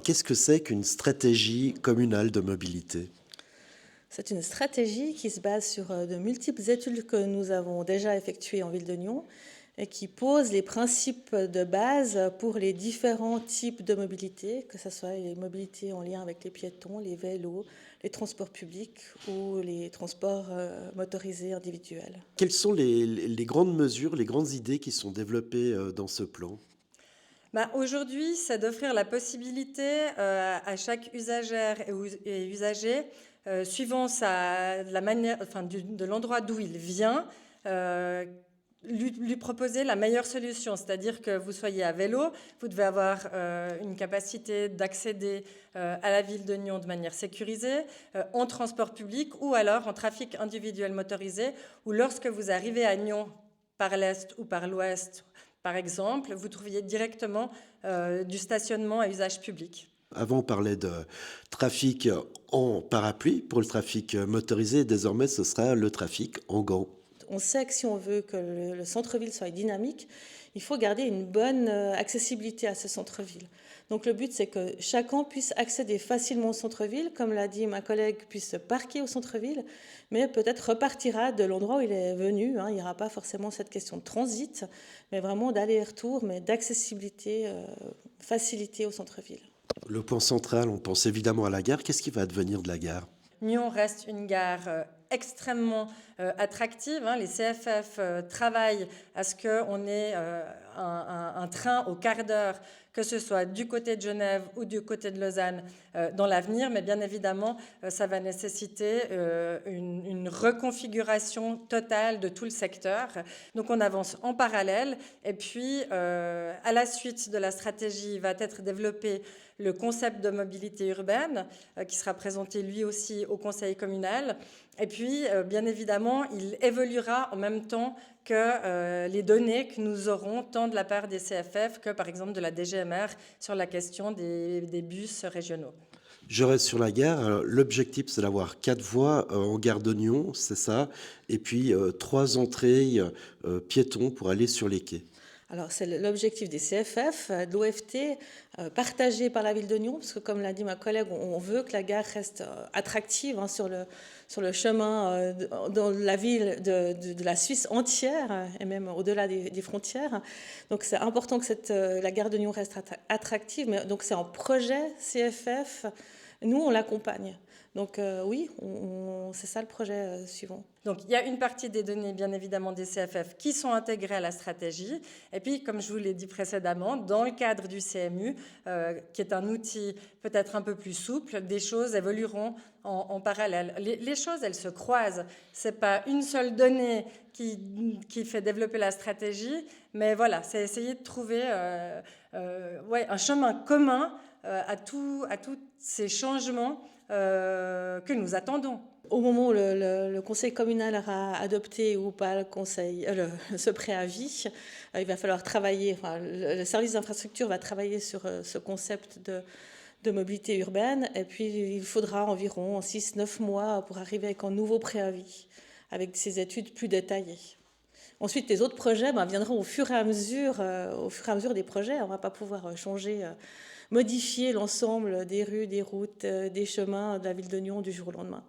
qu'est-ce que c'est qu'une stratégie communale de mobilité? C'est une stratégie qui se base sur de multiples études que nous avons déjà effectuées en ville de Nyon et qui pose les principes de base pour les différents types de mobilité, que ce soit les mobilités en lien avec les piétons, les vélos, les transports publics ou les transports motorisés individuels. Quelles sont les grandes mesures, les grandes idées qui sont développées dans ce plan? Aujourd'hui, c'est d'offrir la possibilité à chaque usagère et usager, suivant la manière, enfin, de l'endroit d'où il vient, lui proposer la meilleure solution. C'est-à-dire que vous soyez à vélo, vous devez avoir une capacité d'accéder à la ville de Nyon de manière sécurisée, en transport public ou alors en trafic individuel motorisé, ou lorsque vous arrivez à Nyon par l'est ou par l'ouest, par exemple, vous trouviez directement du stationnement à usage public. Avant, on parlait de trafic en parapluie pour le trafic motorisé. Désormais, ce sera le trafic en gants. On sait que si on veut que le centre-ville soit dynamique, il faut garder une bonne accessibilité à ce centre-ville. Donc le but, c'est que chacun puisse accéder facilement au centre-ville, comme l'a dit ma collègue, puisse se parquer au centre-ville, mais peut-être repartira de l'endroit où il est venu. Il n'y aura pas forcément cette question de transit, mais vraiment d'aller-retour, mais d'accessibilité, facilité au centre-ville. Le point central, on pense évidemment à la gare. Qu'est-ce qui va advenir de la gare? Nyon reste une gare extrêmement attractive. Les CFF travaillent à ce qu'on ait un train au quart d'heure, que ce soit du côté de Genève ou du côté de Lausanne dans l'avenir. Mais bien évidemment, ça va nécessiter une reconfiguration totale de tout le secteur. Donc on avance en parallèle. Et puis, à la suite de la stratégie, va être développé le concept de mobilité urbaine qui sera présenté lui aussi au conseil communal. Et puis, bien évidemment, il évoluera en même temps que les données que nous aurons tant de la part des CFF que, par exemple, de la DGMR sur la question des bus régionaux. Je reste sur la gare. L'objectif, c'est d'avoir 4 voies en gare de Nyon, c'est ça, et puis 3 entrées piétons pour aller sur les quais. Alors, c'est l'objectif des CFF, de l'OFT, partagé par la ville de Nyon, parce que comme l'a dit ma collègue, on veut que la gare reste attractive sur le chemin dans la ville de la Suisse entière, et même au-delà des frontières. Donc, c'est important que la gare de Nyon reste attractive, mais donc c'est en projet CFF. Nous, on l'accompagne. Donc oui, c'est ça le projet suivant. Donc il y a une partie des données, bien évidemment, des CFF qui sont intégrées à la stratégie. Et puis, comme je vous l'ai dit précédemment, dans le cadre du CMU, qui est un outil peut-être un peu plus souple, des choses évolueront en parallèle. Les choses, elles se croisent. Ce n'est pas une seule donnée qui fait développer la stratégie, mais voilà, c'est essayer de trouver un chemin commun à tous ces changements que nous attendons. Au moment où le conseil communal aura adopté ou pas ce préavis, il va falloir travailler, le service d'infrastructure va travailler sur ce concept de mobilité urbaine, et puis il faudra environ 6-9 mois pour arriver avec un nouveau préavis, avec ces études plus détaillées. Ensuite, les autres projets viendront au fur et à mesure des projets. On ne va pas pouvoir modifier l'ensemble des rues, des routes, des chemins de la ville de Nyon du jour au lendemain.